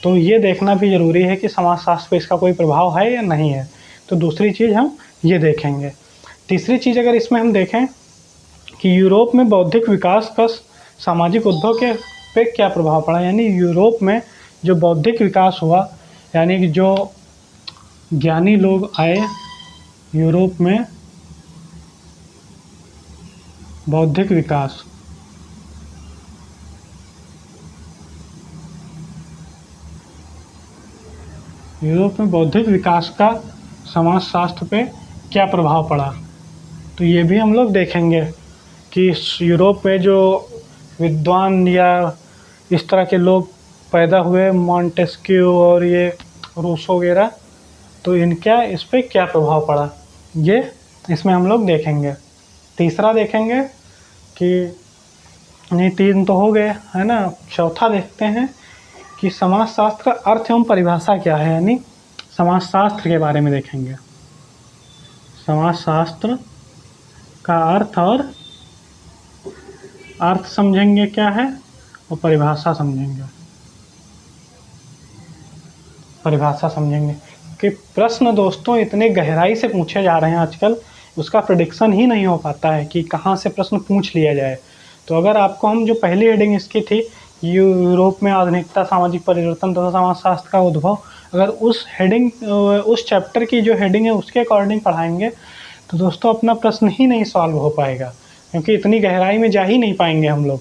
Speaker 1: तो ये देखना भी ज़रूरी है कि समाजशास्त्र पे इसका कोई प्रभाव है या नहीं है। तो दूसरी चीज़ हम ये देखेंगे। तीसरी चीज़ अगर इसमें हम देखें कि यूरोप में बौद्धिक विकास का सामाजिक उद्भव के पे क्या प्रभाव पड़ा, यानी यूरोप में जो बौद्धिक विकास हुआ, यानी कि जो ज्ञानी लोग आए यूरोप में, बौद्धिक विकास, यूरोप में बौद्धिक विकास का समाजशास्त्र पे क्या प्रभाव पड़ा। तो ये भी हम लोग देखेंगे कि यूरोप में जो विद्वान या इस तरह के लोग पैदा हुए, मॉन्टेस्क्यू और ये रूसो वगैरह, तो इनका इस पर क्या प्रभाव पड़ा, ये इसमें हम लोग देखेंगे। तीसरा देखेंगे कि नहीं, तीन तो हो गए है ना, चौथा देखते हैं कि समाजशास्त्र का अर्थ एवं परिभाषा क्या है, यानी समाजशास्त्र के बारे में देखेंगे। समाजशास्त्र का अर्थ और अर्थ समझेंगे क्या है और परिभाषा समझेंगे। परिभाषा समझेंगे कि प्रश्न दोस्तों इतने गहराई से पूछे जा रहे हैं आजकल, उसका प्रेडिक्शन ही नहीं हो पाता है कि कहाँ से प्रश्न पूछ लिया जाए। तो अगर आपको हम जो पहली हेडिंग इसकी थी, यूरोप में आधुनिकता, सामाजिक परिवर्तन तथा समाजशास्त्र का उद्भव, अगर उस हेडिंग, उस चैप्टर की जो हेडिंग है उसके अकॉर्डिंग पढ़ाएंगे तो दोस्तों अपना प्रश्न ही नहीं सॉल्व हो पाएगा, क्योंकि इतनी गहराई में जा ही नहीं पाएंगे हम लोग।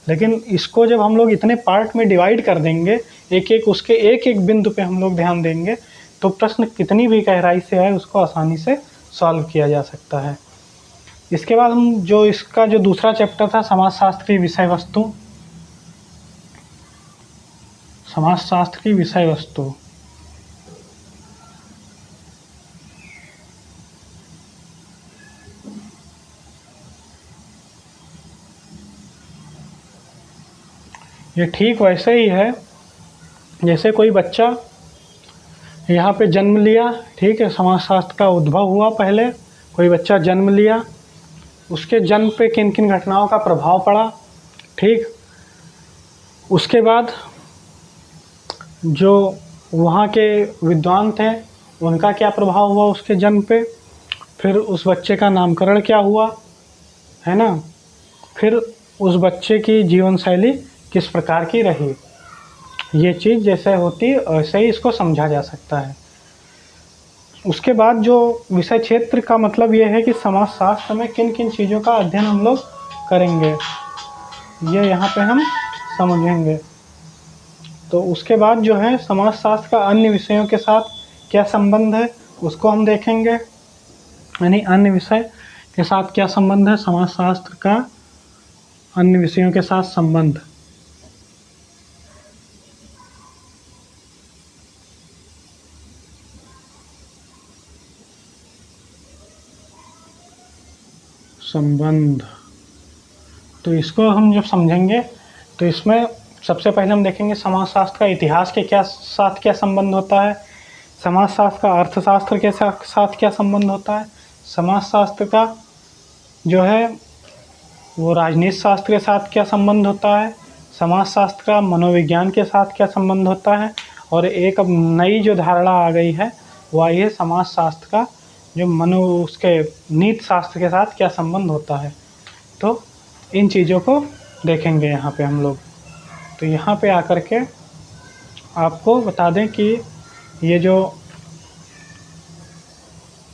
Speaker 1: लेकिन इसको जब हम लोग इतने पार्ट में डिवाइड कर देंगे, एक एक उसके एक एक बिंदु पे हम लोग ध्यान देंगे, तो प्रश्न कितनी भी गहराई से आए उसको आसानी से सॉल्व किया जा सकता है। इसके बाद हम जो इसका जो दूसरा चैप्टर था, समाजशास्त्र की विषय वस्तु, समाजशास्त्र की विषय वस्तु, ये ठीक वैसे ही है जैसे कोई बच्चा यहाँ पे जन्म लिया, ठीक है, समाजशास्त्र का उद्भव हुआ, पहले कोई बच्चा जन्म लिया, उसके जन्म पे किन किन घटनाओं का प्रभाव पड़ा, ठीक, उसके बाद जो वहाँ के विद्वान थे उनका क्या प्रभाव हुआ उसके जन्म पे, फिर उस बच्चे का नामकरण क्या हुआ, है ना, फिर उस बच्चे की जीवन शैली किस प्रकार की रही। ये चीज़ जैसे होती वैसे ही इसको समझा जा सकता है। उसके बाद जो विषय क्षेत्र का मतलब ये है कि समाजशास्त्र में किन किन चीज़ों का अध्ययन हम लोग करेंगे, ये यहाँ पे हम समझेंगे। तो उसके बाद जो है समाजशास्त्र का अन्य विषयों के साथ क्या संबंध है उसको हम देखेंगे, यानी अन्य विषय के साथ क्या संबंध है समाजशास्त्र का, अन्य विषयों के साथ संबंध। संबंध, तो इसको हम जब समझेंगे तो इसमें सबसे पहले हम देखेंगे समाजशास्त्र का इतिहास के साथ क्या संबंध होता है, समाजशास्त्र का अर्थशास्त्र के साथ क्या संबंध होता है, समाजशास्त्र का जो है वो राजनीति शास्त्र के साथ क्या संबंध होता है, समाजशास्त्र का मनोविज्ञान के साथ क्या संबंध होता है, और एक अब नई जो धारणा आ गई है वो आई है समाजशास्त्र का जो उसके नीति शास्त्र के साथ क्या संबंध होता है। तो इन चीज़ों को देखेंगे यहाँ पे हम लोग। तो यहाँ पे आकर के आपको बता दें कि ये जो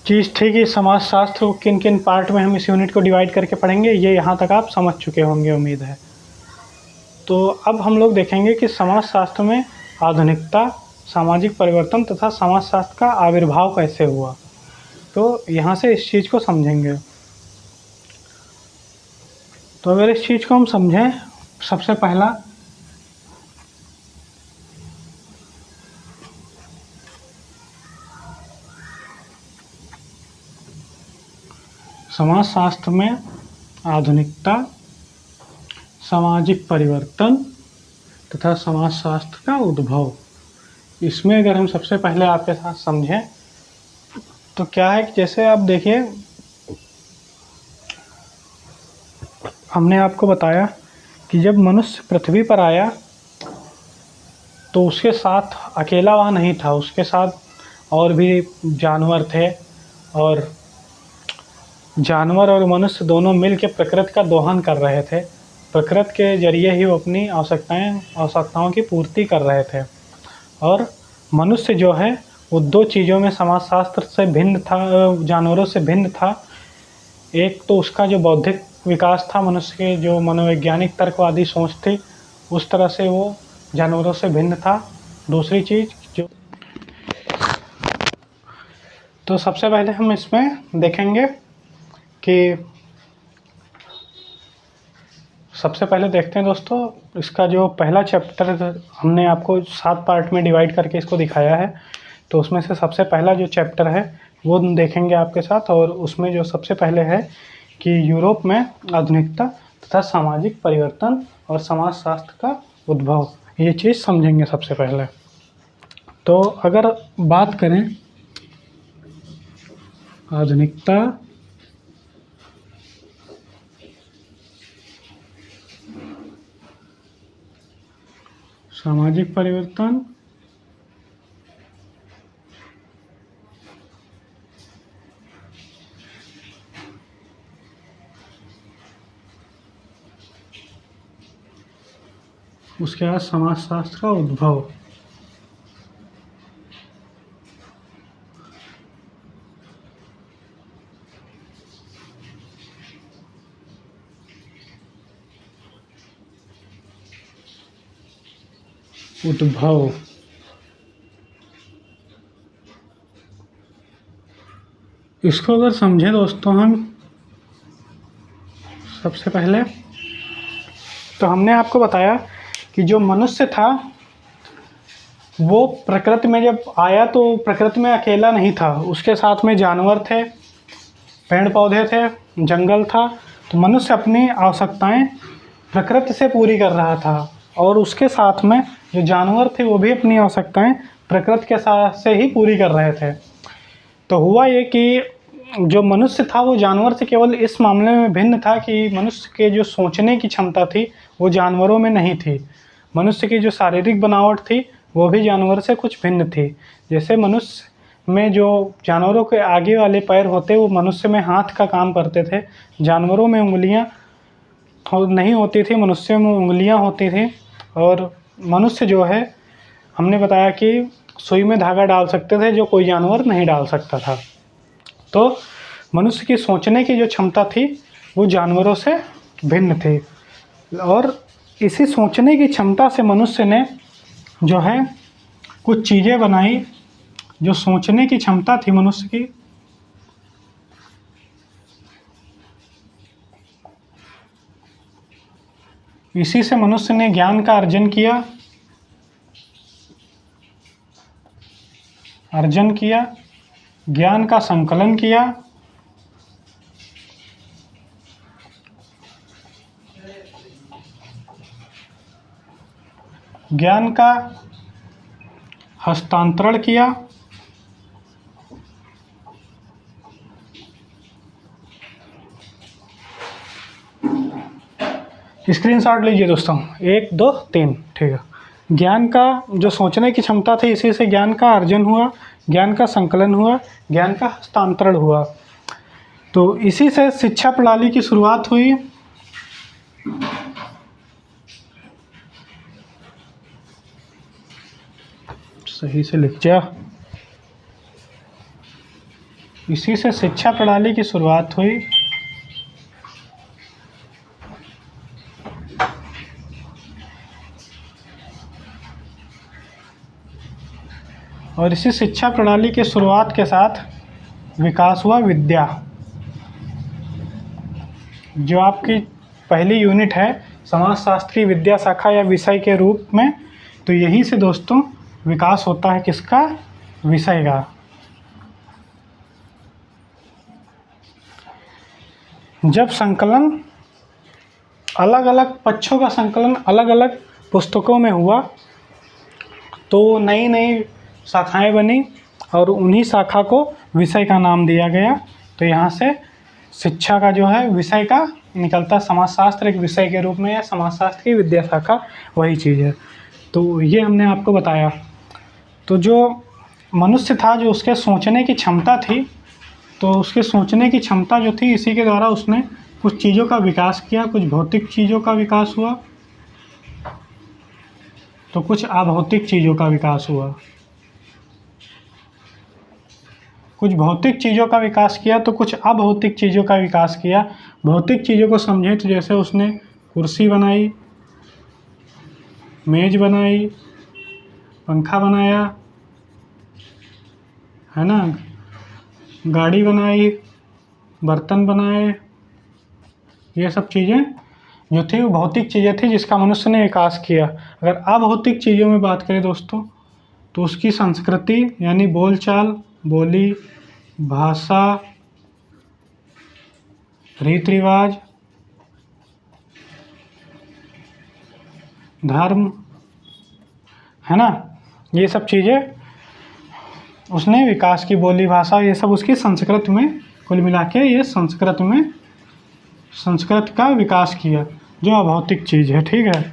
Speaker 1: चीज़ थी कि समाजशास्त्र को किन किन पार्ट में हम इस यूनिट को डिवाइड करके पढ़ेंगे, ये यहाँ तक आप समझ चुके होंगे उम्मीद है। तो अब हम लोग देखेंगे कि समाजशास्त्र में आधुनिकता सामाजिक परिवर्तन तथा समाजशास्त्र का आविर्भाव कैसे हुआ। तो यहाँ से इस चीज़ को समझेंगे। तो अगर इस चीज़ को हम समझें, सबसे पहला समाजशास्त्र में आधुनिकता, सामाजिक परिवर्तन तथा समाजशास्त्र का उद्भव। इसमें अगर हम सबसे पहले आपके साथ समझें तो क्या है कि जैसे आप देखिए, हमने आपको बताया कि जब मनुष्य पृथ्वी पर आया तो उसके साथ अकेला वहाँ नहीं था, उसके साथ और भी जानवर थे, और जानवर और मनुष्य दोनों मिल के प्रकृति का दोहन कर रहे थे। प्रकृति के जरिए ही वो अपनी आवश्यकताओं की पूर्ति कर रहे थे। और मनुष्य जो है वो दो चीज़ों में समाजशास्त्र से भिन्न था, जानवरों से भिन्न था। एक तो उसका जो बौद्धिक विकास था, मनुष्य के जो मनोवैज्ञानिक तर्कवादी सोच थी, उस तरह से वो जानवरों से भिन्न था। दूसरी चीज़ जो, तो सबसे पहले हम इसमें देखेंगे कि सबसे पहले देखते हैं दोस्तों, इसका जो पहला चैप्टर हमने आपको 7 पार्ट में डिवाइड करके इसको दिखाया है। तो उसमें से सबसे पहला जो चैप्टर है वो देखेंगे आपके साथ, और उसमें जो सबसे पहले है कि यूरोप में आधुनिकता तथा सामाजिक परिवर्तन और समाजशास्त्र का उद्भव, ये चीज़ समझेंगे सबसे पहले। तो अगर बात करें आधुनिकता, सामाजिक परिवर्तन उसके बाद समाजशास्त्र का उद्भव। इसको अगर समझें दोस्तों हम सबसे पहले, तो हमने आपको बताया कि जो मनुष्य था वो प्रकृति में जब आया तो प्रकृति में अकेला नहीं था, उसके साथ में जानवर थे, पेड़ पौधे थे, जंगल था। तो मनुष्य अपनी आवश्यकताएं प्रकृति से पूरी कर रहा था, और उसके साथ में जो जानवर थे वो भी अपनी आवश्यकताएं प्रकृति के साथ से ही पूरी कर रहे थे। तो हुआ ये कि जो मनुष्य था वो जानवर से केवल इस मामले में भिन्न था कि मनुष्य के जो सोचने की क्षमता थी वो जानवरों में नहीं थी। मनुष्य की जो शारीरिक बनावट थी वो भी जानवर से कुछ भिन्न थी। जैसे मनुष्य में जो जानवरों के आगे वाले पैर होते वो मनुष्य में हाथ का काम करते थे, जानवरों में उंगलियां नहीं होती थी, मनुष्य में उंगलियां होती थी। और मनुष्य जो है, हमने बताया कि सुई में धागा डाल सकते थे जो कोई जानवर नहीं डाल सकता था। तो मनुष्य की सोचने की जो क्षमता थी वो जानवरों से भिन्न थी, और इसी सोचने की क्षमता से मनुष्य ने जो है कुछ चीज़ें बनाई। जो सोचने की क्षमता थी मनुष्य की, इसी से मनुष्य ने ज्ञान का अर्जन किया, ज्ञान का संकलन किया, ज्ञान का हस्तांतरण किया, स्क्रीनशॉट लीजिए दोस्तों, 1 2 3, ठीक है। ज्ञान का जो सोचने की क्षमता थी, इसी से ज्ञान का अर्जन हुआ, ज्ञान का संकलन हुआ, ज्ञान का हस्तांतरण हुआ। तो इसी से शिक्षा प्रणाली की शुरुआत हुई। सही से लिख जा। इसी से शिक्षा प्रणाली की शुरुआत हुई। और इसी शिक्षा प्रणाली की शुरुआत के साथ विकास हुआ विद्या। जो आपकी पहली यूनिट है समाजशास्त्र की विद्या शाखा या विषय के रूप में, तो यहीं से दोस्तों विकास होता है किसका? विषय का। जब संकलन अलग अलग पक्षों का संकलन अलग अलग पुस्तकों में हुआ तो नई नई शाखाएं बनी और उन्हीं शाखा को विषय का नाम दिया गया। तो यहाँ से शिक्षा का जो है विषय का निकलता, समाजशास्त्र एक विषय के रूप में या समाजशास्त्र की विद्या शाखा वही चीज़ है। तो ये हमने आपको बताया। तो जो मनुष्य था, जो उसके सोचने की क्षमता थी, तो उसके सोचने की क्षमता जो थी, इसी के द्वारा उसने कुछ चीज़ों का विकास किया। कुछ भौतिक चीज़ों का विकास हुआ तो कुछ अभौतिक चीज़ों का विकास हुआ। कुछ भौतिक चीज़ों का विकास किया तो कुछ अभौतिक चीज़ों का विकास किया। भौतिक चीज़ों को समझे तो जैसे उसने कुर्सी बनाई, मेज बनाई, पंखा बनाया, है ना, गाड़ी बनाई, बर्तन बनाए। ये सब चीज़ें जो थी वो भौतिक चीज़ें थी जिसका मनुष्य ने विकास किया। अगर अभौतिक चीज़ों में बात करें दोस्तों तो उसकी संस्कृति यानी बोलचाल, बोली, भाषा, रीति रिवाज, धर्म, है ना, ये सब चीज़ें उसने विकास की। बोली, भाषा, ये सब उसकी संस्कृत में, कुल मिला के ये संस्कृत में संस्कृत का विकास किया जो अभौतिक चीज़ है। ठीक है,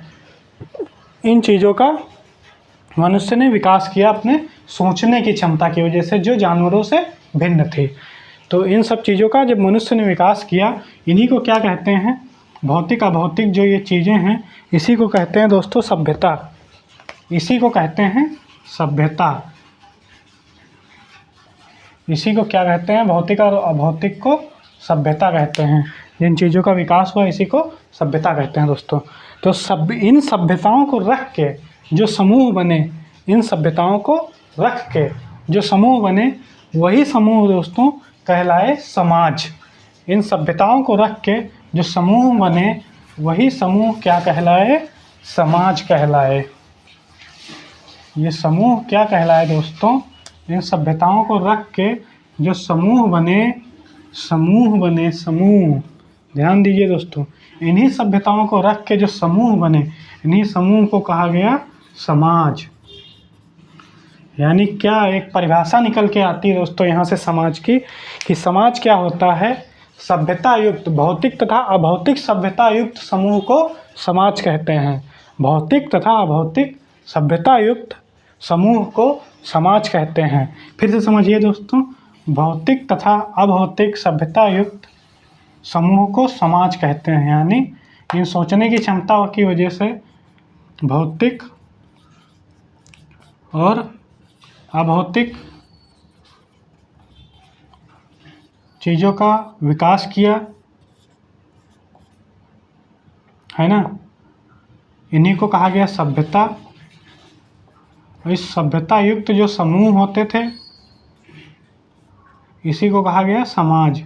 Speaker 1: इन चीज़ों का मनुष्य ने विकास किया अपने सोचने की क्षमता की वजह से, जो जानवरों से भिन्न थी। तो इन सब चीज़ों का जब मनुष्य ने विकास किया, इन्हीं को क्या कहते हैं? भौतिक अभौतिक जो ये चीज़ें हैं, इसी को कहते हैं दोस्तों सभ्यता। इसी को कहते हैं सभ्यता। इसी को क्या कहते हैं? भौतिक और अभौतिक को सभ्यता कहते हैं। जिन चीज़ों का विकास हुआ इसी को सभ्यता कहते हैं दोस्तों। तो इन सभ्यताओं को रख के जो समूह बने, इन सभ्यताओं को रख के जो समूह बने, वही समूह दोस्तों कहलाए समाज। इन सभ्यताओं को रख के जो समूह बने, वही समूह क्या कहलाए? समाज कहलाए। ये समूह क्या कहलाए दोस्तों? इन सभ्यताओं को रख के जो समूह बने, समूह। ध्यान दीजिए दोस्तों, इन्हीं सभ्यताओं को रख के जो समूह बने, इन्हीं समूह को कहा गया समाज। यानी क्या एक परिभाषा निकल के आती है दोस्तों यहाँ से समाज की, कि समाज क्या होता है? सभ्यता युक्त, भौतिक तथा अभौतिक सभ्यता युक्त समूह को समाज कहते हैं। भौतिक तथा अभौतिक सभ्यता युक्त समूह को समाज कहते हैं। फिर से समझिए दोस्तों, भौतिक तथा अभौतिक सभ्यता युक्त समूह को समाज कहते हैं। यानी इन सोचने की क्षमता की वजह से भौतिक और अभौतिक चीज़ों का विकास किया, है ना, इन्हीं को कहा गया सभ्यता। इस सभ्यता युक्त जो समूह होते थे, इसी को कहा गया समाज।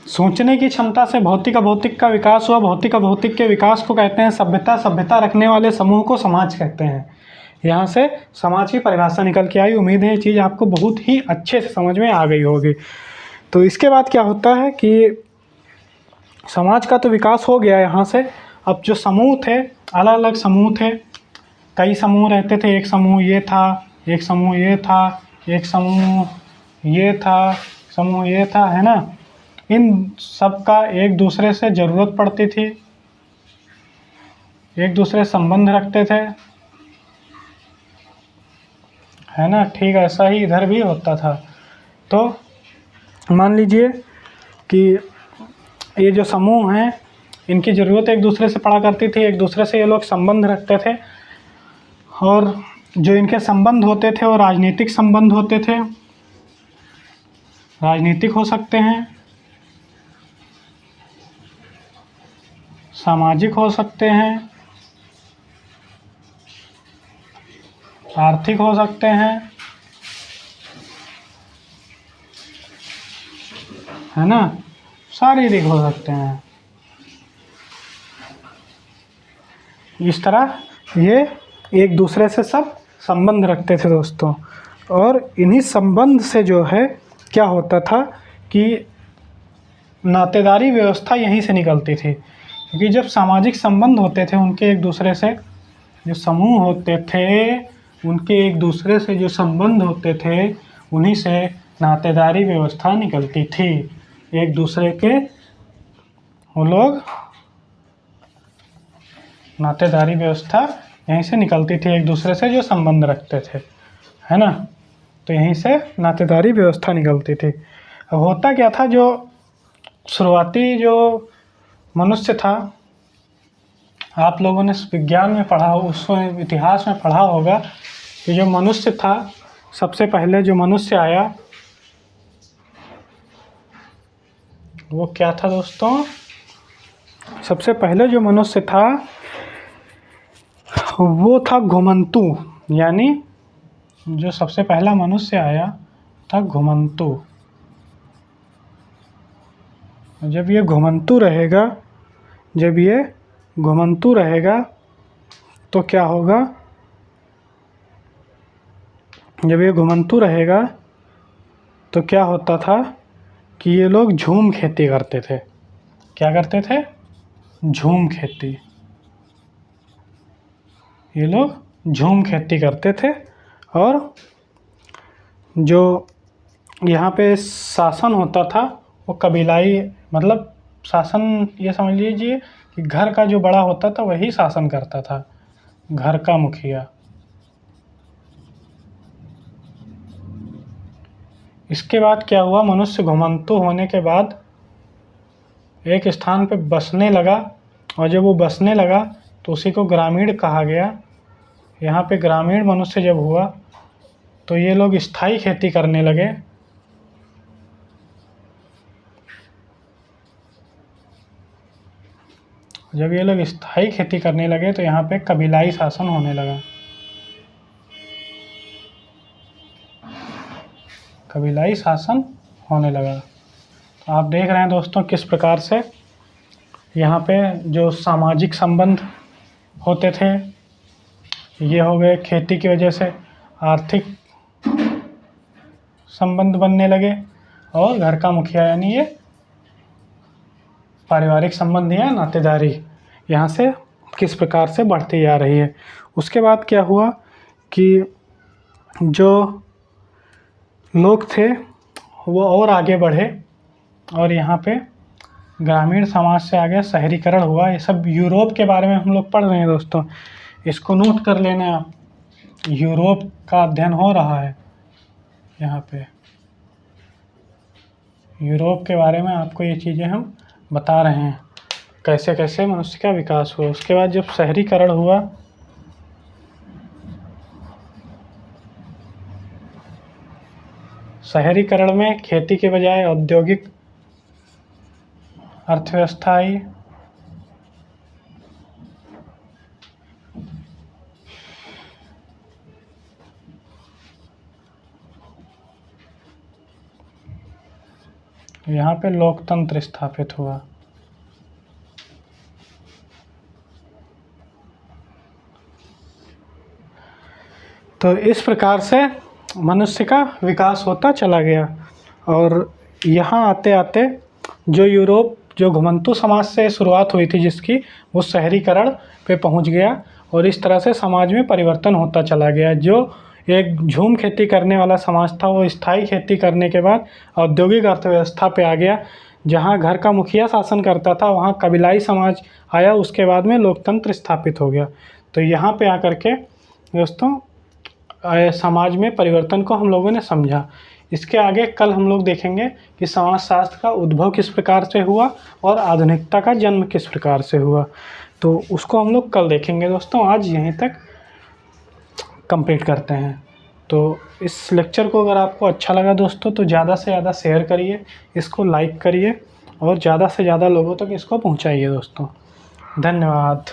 Speaker 1: सोचने की क्षमता से भौतिक अभौतिक का विकास हुआ। भौतिक अभौतिक के विकास को कहते हैं सभ्यता। सभ्यता रखने वाले समूह को समाज कहते हैं। यहाँ से समाज की परिभाषा निकल के आई। उम्मीद है ये चीज़ आपको बहुत ही अच्छे से समझ में आ गई होगी। तो इसके बाद क्या होता है कि समाज का तो विकास हो गया यहाँ से। अब जो समूह थे, अलग अलग समूह थे, कई समूह रहते थे। एक समूह ये था, एक समूह ये था, एक समूह ये था, समूह ये था, है ना। इन सब का एक दूसरे से ज़रूरत पड़ती थी, एक दूसरे संबंध रखते थे, है ना। ठीक ऐसा ही इधर भी होता था। तो मान लीजिए कि ये जो समूह हैं, इनकी ज़रूरत एक दूसरे से पड़ा करती थी, एक दूसरे से ये लोग संबंध रखते थे। और जो इनके संबंध होते थे वो राजनीतिक संबंध होते थे। राजनीतिक हो सकते हैं, सामाजिक हो सकते हैं, आर्थिक हो सकते हैं, है ना, शारीरिक हो सकते हैं। इस तरह ये एक दूसरे से सब संबंध रखते थे दोस्तों। और इन्हीं संबंध से जो है क्या होता था कि नातेदारी व्यवस्था यहीं से निकलती थी, क्योंकि जब सामाजिक संबंध होते थे उनके एक दूसरे से, जो समूह होते थे उनके एक दूसरे से जो संबंध होते थे, उन्हीं से नातेदारी व्यवस्था निकलती थी। एक दूसरे के वो लोग नातेदारी व्यवस्था यहीं से निकलती थी, एक दूसरे से जो संबंध रखते थे, है ना। तो यहीं से नातेदारी व्यवस्था निकलती थी। अब होता क्या था, जो शुरुआती जो मनुष्य था, आप लोगों ने विज्ञान में पढ़ा हो, उसमें इतिहास में पढ़ा होगा कि जो मनुष्य था, सबसे पहले जो मनुष्य आया वो क्या था दोस्तों? सबसे पहले जो मनुष्य था वो था घुमंतू, यानी जो सबसे पहला मनुष्य आया था घुमंतू। जब ये घुमंतू रहेगा तो क्या होगा? जब ये घुमंतू रहेगा तो क्या होता था कि ये लोग झूम खेती करते थे। क्या करते थे? झूम खेती। ये लोग झूम खेती करते थे। और जो यहाँ पे शासन होता था वो कबीलाई, मतलब शासन ये समझ लीजिए कि घर का जो बड़ा होता था वही शासन करता था, घर का मुखिया। इसके बाद क्या हुआ? मनुष्य घुमंतू होने के बाद एक स्थान पे बसने लगा, और जब वो बसने लगा तो उसी को ग्रामीण कहा गया। यहाँ पे ग्रामीण मनुष्य जब हुआ तो ये लोग स्थायी खेती करने लगे। जब ये लोग स्थायी खेती करने लगे तो यहाँ पे कबीलाई शासन होने लगा। कबीलाई शासन होने लगा। तो आप देख रहे हैं दोस्तों किस प्रकार से यहाँ पे जो सामाजिक संबंध होते थे, ये हो गए खेती की वजह से आर्थिक संबंध बनने लगे, और घर का मुखिया यानी ये पारिवारिक संबंध या नातेदारी यहाँ से किस प्रकार से बढ़ती जा रही है। उसके बाद क्या हुआ कि जो लोग थे वो और आगे बढ़े, और यहाँ पे ग्रामीण समाज से आगे शहरीकरण हुआ। ये सब यूरोप के बारे में हम लोग पढ़ रहे हैं दोस्तों, इसको नोट कर लेना आप। यूरोप का अध्ययन हो रहा है यहाँ पे, यूरोप के बारे में आपको ये चीज़ें हम बता रहे हैं, कैसे कैसे मनुष्य का विकास हुआ। उसके बाद जब शहरीकरण हुआ, शहरीकरण में खेती के बजाय औद्योगिक अर्थव्यवस्था आई। यहाँ पे लोकतंत्र स्थापित हुआ। तो इस प्रकार से मनुष्य का विकास होता चला गया। और यहाँ आते आते जो यूरोप, जो घुमंतू समाज से शुरुआत हुई थी जिसकी, वो शहरीकरण पे पहुँच गया, और इस तरह से समाज में परिवर्तन होता चला गया। जो एक झूम खेती करने वाला समाज था वो स्थायी खेती करने के बाद औद्योगिक अर्थव्यवस्था पे आ गया। जहाँ घर का मुखिया शासन करता था वहाँ कबीलाई समाज आया, उसके बाद में लोकतंत्र स्थापित हो गया। तो यहाँ पे आकर के दोस्तों समाज में परिवर्तन को हम लोगों ने समझा। इसके आगे कल हम लोग देखेंगे कि समाजशास्त्र का उद्भव किस प्रकार से हुआ और आधुनिकता का जन्म किस प्रकार से हुआ। तो उसको हम लोग कल देखेंगे दोस्तों। आज यहीं तक कंप्लीट करते हैं। तो इस लेक्चर को अगर आपको अच्छा लगा दोस्तों तो ज़्यादा से ज़्यादा शेयर करिए, इसको लाइक करिए, और ज़्यादा से ज़्यादा लोगों तक इसको पहुंचाइए दोस्तों। धन्यवाद।